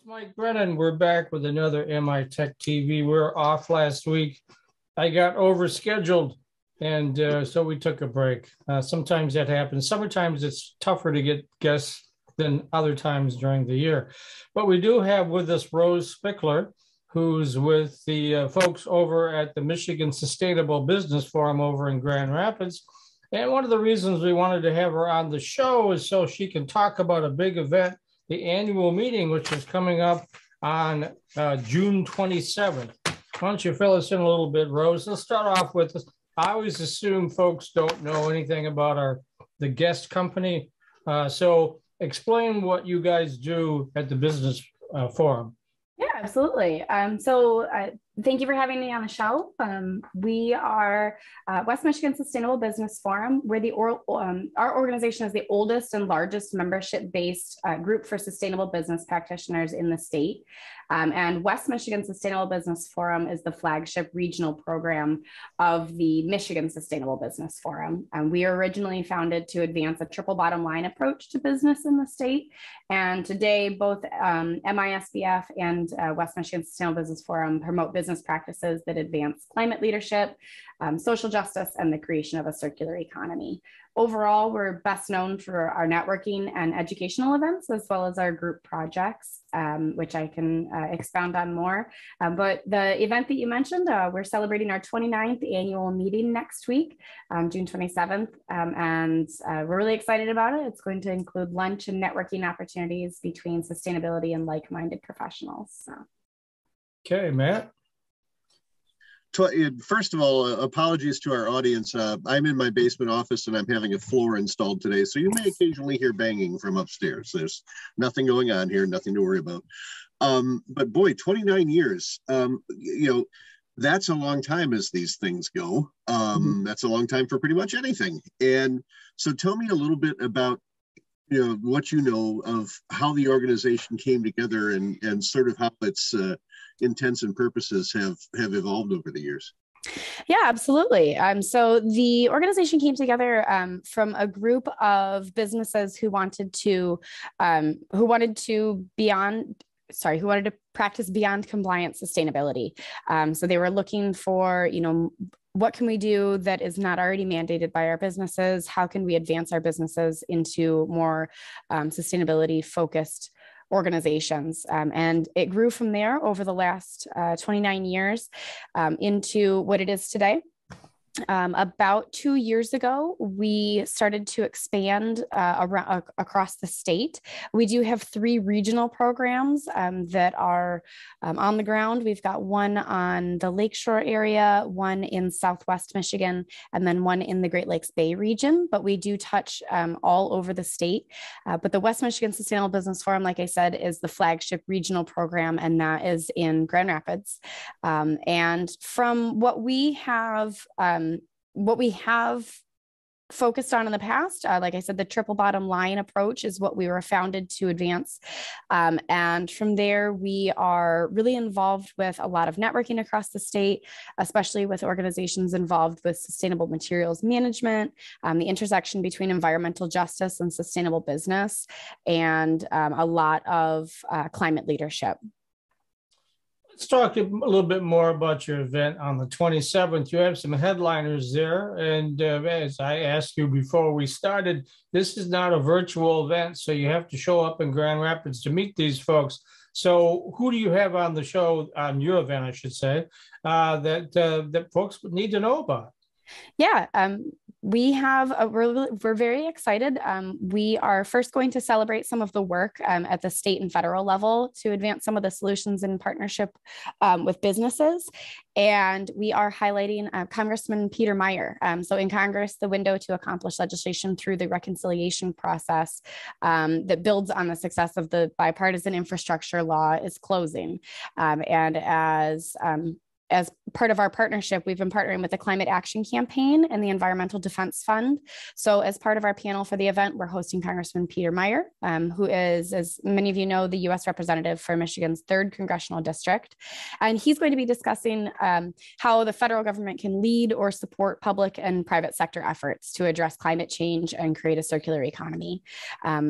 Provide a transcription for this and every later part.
Mike Brennan. We're back with another MITech TV. We were off last week. I got overscheduled, and so we took a break. Sometimes that happens. Sometimes it's tougher to get guests than other times during the year. But we do have with us Rose Spickler, who's with the folks over at the Michigan Sustainable Business Forum over in Grand Rapids. And one of the reasons we wanted to have her on the show is so she can talk about a big event, the annual meeting, which is coming up on June 27th. Why don't you fill us in a little bit, Rose? Let's start off with this. I always assume folks don't know anything about the guest company. So explain what you guys do at the business forum. Yeah, absolutely. Thank you for having me on the show. We are West Michigan Sustainable Business Forum. We're our organization is the oldest and largest membership-based group for sustainable business practitioners in the state. And West Michigan Sustainable Business Forum is the flagship regional program of the Michigan Sustainable Business Forum. We were originally founded to advance a triple bottom line approach to business in the state. And today, both MISBF and West Michigan Sustainable Business Forum promote business practices that advance climate leadership, social justice, and the creation of a circular economy. Overall, we're best known for our networking and educational events, as well as our group projects, which I can expound on more. But the event that you mentioned, we're celebrating our 29th annual meeting next week, June 27th, and we're really excited about it. It's going to include lunch and networking opportunities between sustainability and like-minded professionals. So. Okay, Matt. First of all, apologies to our audience. I'm in my basement office and I'm having a floor installed today, so you may occasionally hear banging from upstairs. There's nothing going on here, nothing to worry about. But boy, 29 years, that's a long time as these things go. That's a long time for pretty much anything. And so tell me a little bit about what you know of how the organization came together and sort of how its intents and purposes have evolved over the years. Yeah, absolutely. So the organization came together from a group of businesses who wanted to practice beyond compliance sustainability. So they were looking for, what can we do that is not already mandated by our businesses? How can we advance our businesses into more sustainability focused organizations? And it grew from there over the last 29 years into what it is today. About 2 years ago, we started to expand across the state. We do have 3 regional programs that are on the ground. We've got one on the Lakeshore area, one in Southwest Michigan, and then one in the Great Lakes Bay region, but we do touch all over the state. But the West Michigan Sustainable Business Forum, like I said, is the flagship regional program, and that is in Grand Rapids. And from what we have focused on in the past, like I said, the triple bottom line approach is what we were founded to advance. And from there, we are really involved with a lot of networking across the state, especially with organizations involved with sustainable materials management, the intersection between environmental justice and sustainable business, and a lot of climate leadership. Let's talk a little bit more about your event on the 27th. You have some headliners there. And as I asked you before we started, this is not a virtual event, so you have to show up in Grand Rapids to meet these folks. So who do you have on the show, on your event, I should say, that folks need to know about? Yeah, we're very excited. We are first going to celebrate some of the work at the state and federal level to advance some of the solutions in partnership with businesses. And we are highlighting Congressman Peter Meijer. So in Congress, the window to accomplish legislation through the reconciliation process that builds on the success of the bipartisan infrastructure law is closing. And as as part of our partnership, we've been partnering with the Climate Action Campaign and the Environmental Defense Fund. So as part of our panel for the event, we're hosting Congressman Peter Meijer, who is, as many of you know, the U.S. representative for Michigan's 3rd Congressional District. And he's going to be discussing how the federal government can lead or support public and private sector efforts to address climate change and create a circular economy.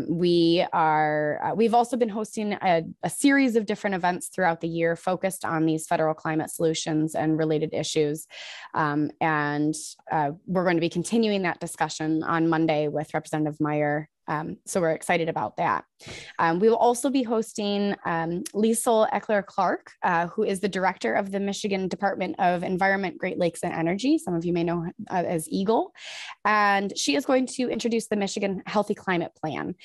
We've also been hosting a series of different events throughout the year focused on these federal climate solutions and related issues. We're going to be continuing that discussion on Monday with Representative Meijer. So we're excited about that. We will also be hosting Rose Spickler, who is the director of the Michigan Department of Environment, Great Lakes and Energy. Some of you may know her as EGLE. And she is going to introduce the Michigan Healthy Climate Plan.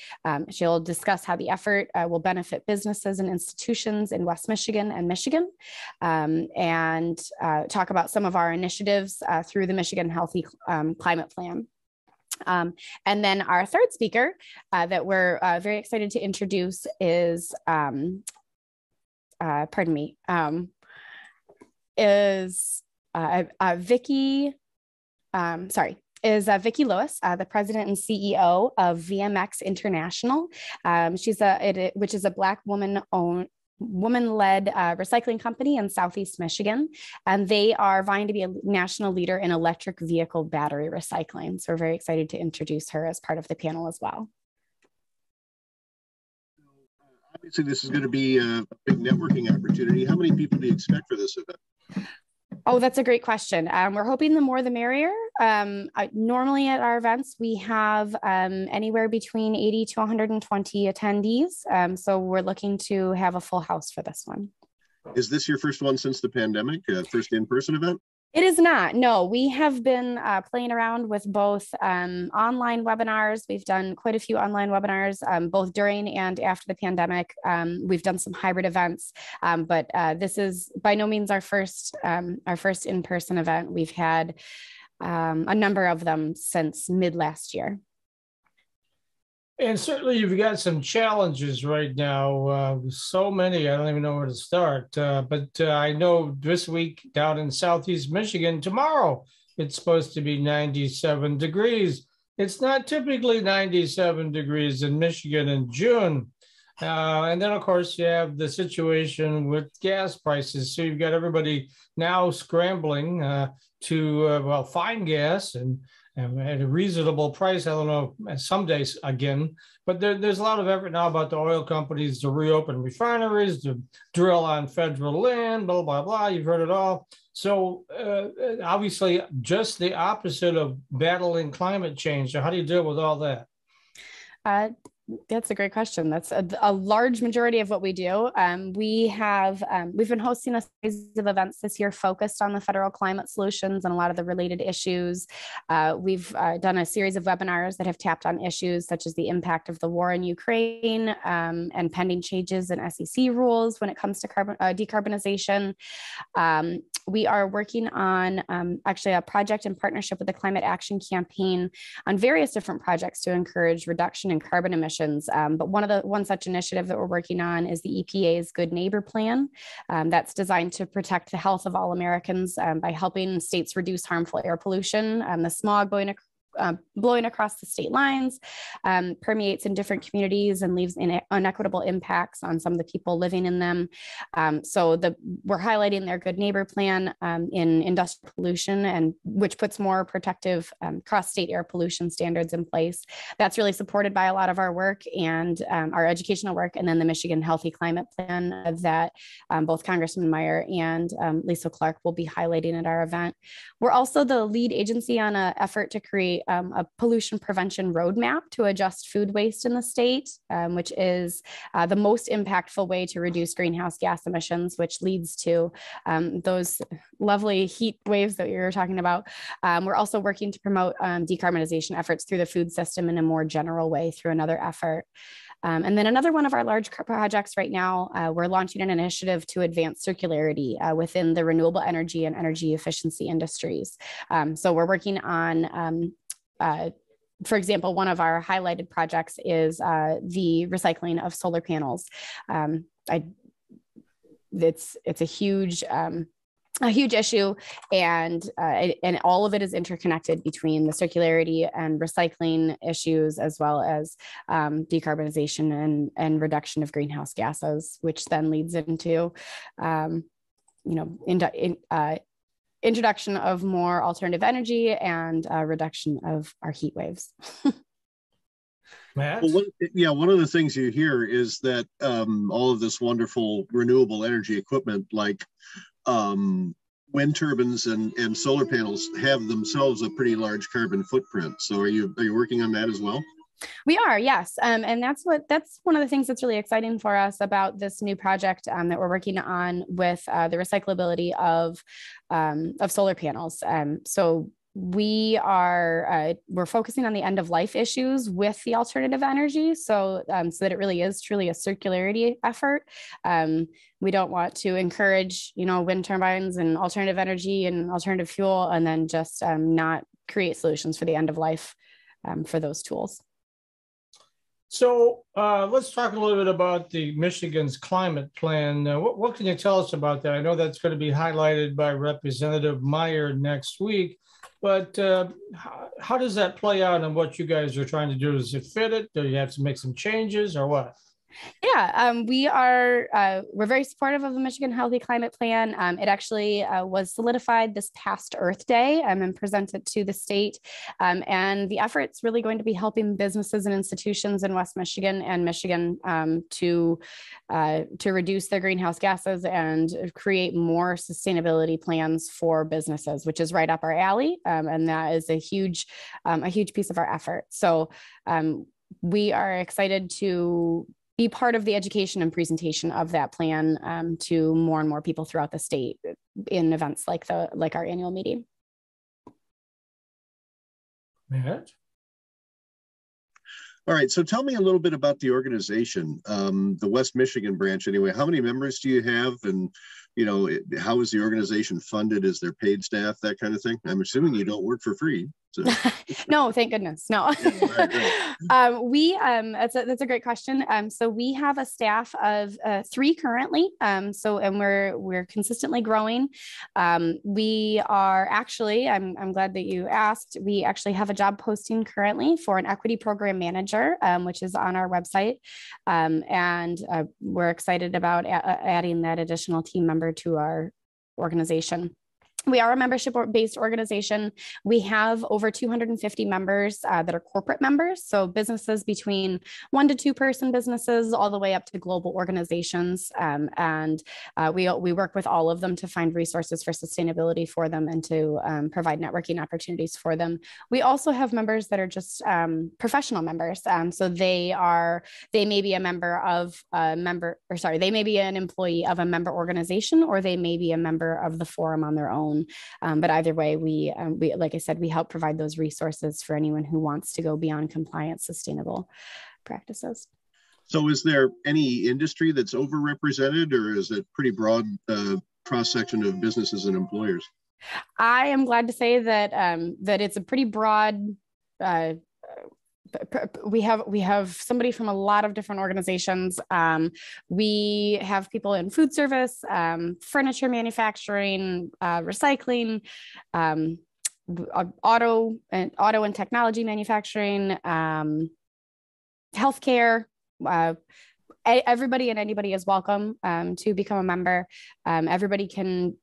She'll discuss how the effort will benefit businesses and institutions in West Michigan and Michigan, and talk about some of our initiatives through the Michigan Healthy Climate Plan. And then our third speaker that we're very excited to introduce is, Vicki Lewis, the president and CEO of VMX International. Which is a Black woman-led recycling company in Southeast Michigan, and they are vying to be a national leader in electric vehicle battery recycling. So we're very excited to introduce her as part of the panel as well. Obviously, this is going to be a big networking opportunity. How many people do you expect for this event? Oh, that's a great question. We're hoping the more the merrier. Normally at our events, we have anywhere between 80 to 120 attendees. So we're looking to have a full house for this one. Is this your first one since the pandemic, first in-person event? It is not. No, we have been playing around with both online webinars. We've done quite a few online webinars, both during and after the pandemic. We've done some hybrid events, but this is by no means our first in-person event. We've had a number of them since mid last year. And certainly you've got some challenges right now. So many, I don't even know where to start. But I know this week down in Southeast Michigan, tomorrow, it's supposed to be 97 degrees. It's not typically 97 degrees in Michigan in June. And then, of course, you have the situation with gas prices. So you've got everybody now scrambling to find gas and at a reasonable price. I don't know, some days again, but there's a lot of effort now about the oil companies to reopen refineries, to drill on federal land, blah, blah, blah. You've heard it all. So obviously just the opposite of battling climate change. So how do you deal with all that? That's a great question. That's a large majority of what we do. We've been hosting a series of events this year focused on the federal climate solutions and a lot of the related issues. We've done a series of webinars that have tapped on issues such as the impact of the war in Ukraine and pending changes in SEC rules when it comes to decarbonization. We are working on actually a project in partnership with the Climate Action Campaign on various different projects to encourage reduction in carbon emissions. But one such initiative that we're working on is the EPA's Good Neighbor Plan. That's designed to protect the health of all Americans by helping states reduce harmful air pollution. The smog blowing across the state lines permeates in different communities and leaves unequitable impacts on some of the people living in them. So we're highlighting their Good Neighbor Plan in industrial pollution, and which puts more protective cross-state air pollution standards in place. That's really supported by a lot of our work and our educational work, and then the Michigan Healthy Climate Plan that both Congressman Meijer and Rose Spickler will be highlighting at our event. We're also the lead agency on an effort to create a pollution prevention roadmap to adjust food waste in the state, which is the most impactful way to reduce greenhouse gas emissions, which leads to those lovely heat waves that you were talking about. We're also working to promote decarbonization efforts through the food system in a more general way through another effort. And then another one of our large projects right now, we're launching an initiative to advance circularity within the renewable energy and energy efficiency industries. So we're working on for example, one of our highlighted projects is the recycling of solar panels. It's a huge a huge issue, and all of it is interconnected between the circularity and recycling issues, as well as decarbonization and reduction of greenhouse gases, which then leads into, introduction of more alternative energy and reduction of our heat waves. Matt? Well, one of the things you hear is that all of this wonderful renewable energy equipment, like wind turbines and solar panels, have themselves a pretty large carbon footprint. So are you working on that as well? We are, yes. And that's one of the things that's really exciting for us about this new project that we're working on with the recyclability of solar panels. So we're focusing on the end of life issues with the alternative energy. So that it really is truly a circularity effort. We don't want to encourage, wind turbines and alternative energy and alternative fuel, and then just not create solutions for the end of life for those tools. So let's talk a little bit about the Michigan's climate plan. What can you tell us about that? I know that's going to be highlighted by Representative Meijer next week, but how does that play out and what you guys are trying to do? Does it fit it? Do you have to make some changes or what? Yeah, we're very supportive of the Michigan Healthy Climate Plan. It actually was solidified this past Earth Day and presented to the state. And the effort's really going to be helping businesses and institutions in West Michigan and Michigan to reduce their greenhouse gases and create more sustainability plans for businesses, which is right up our alley. And that is a huge piece of our effort. So we are excited to be part of the education and presentation of that plan to more and more people throughout the state in events like our annual meeting. Matt? All right, so tell me a little bit about the organization, the West Michigan branch anyway. How many members do you have, and how is the organization funded? Is there paid staff, that kind of thing? I'm assuming you don't work for free. So. No, thank goodness. No. Yeah, right. That's a great question. So we have a staff of 3 currently. And we're consistently growing. We are actually, I'm glad that you asked, we actually have a job posting currently for an equity program manager, which is on our website. And we're excited about adding that additional team member to our organization. We are a membership-based organization. We have over 250 members that are corporate members, so businesses between 1 to 2 person businesses all the way up to global organizations. We work with all of them to find resources for sustainability for them and to provide networking opportunities for them. We also have members that are just professional members. So they may be they may be an employee of a member organization, or they may be a member of the forum on their own. But either way, we, like I said, we help provide those resources for anyone who wants to go beyond compliant, sustainable practices. So is there any industry that's overrepresented, or is it pretty broad cross-section of businesses and employers? I am glad to say that it's a pretty broad we have somebody from a lot of different organizations. We have people in food service, furniture manufacturing, recycling, auto and technology manufacturing, healthcare. Everybody and anybody is welcome to become a member. Everybody can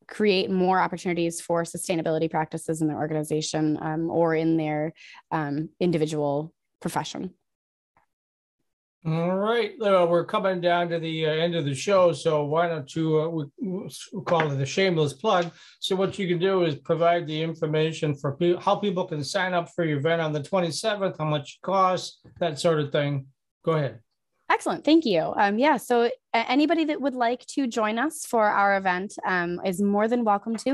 create more opportunities for sustainability practices in their organization or in their individual profession. All right, we're coming down to the end of the show, so why don't you, we call it the shameless plug. So what you can do is provide the information for how people can sign up for your event on the 27th, how much it costs, that sort of thing. Go ahead. Excellent. Thank you. So anybody that would like to join us for our event is more than welcome to.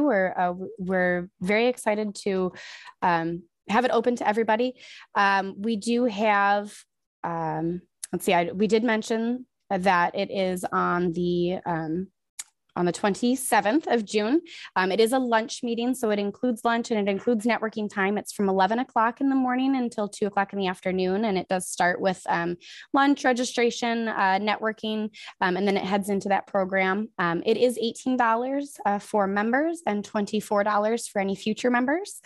We're very excited to have it open to everybody. We do have, we did mention that it is on the on the 27th of June. It is a lunch meeting, so it includes lunch and it includes networking time. It's from 11 o'clock in the morning until 2 o'clock in the afternoon, and it does start with lunch, registration, networking, and then it heads into that program. It is $18 for members and $24 for any future members.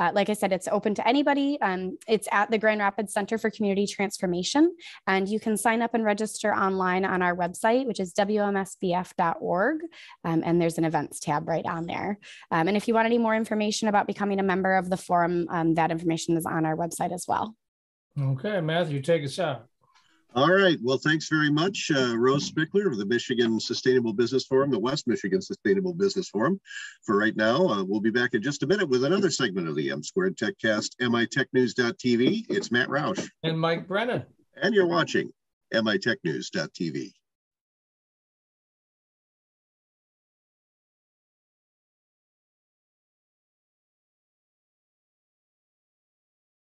Like I said, it's open to anybody. It's at the Grand Rapids Center for Community Transformation, and you can sign up and register online on our website, which is wmsbf.org, and there's an events tab right on there. And if you want any more information about becoming a member of the forum, that information is on our website as well. Okay, Matthew, take us out. All right. Well, thanks very much, Rose Spickler of the Michigan Sustainable Business Forum, the West Michigan Sustainable Business Forum. For right now, we'll be back in just a minute with another segment of the M Squared TechCast, MITechNews.TV. It's Matt Roush. And Mike Brennan. And you're watching MITechNews.TV.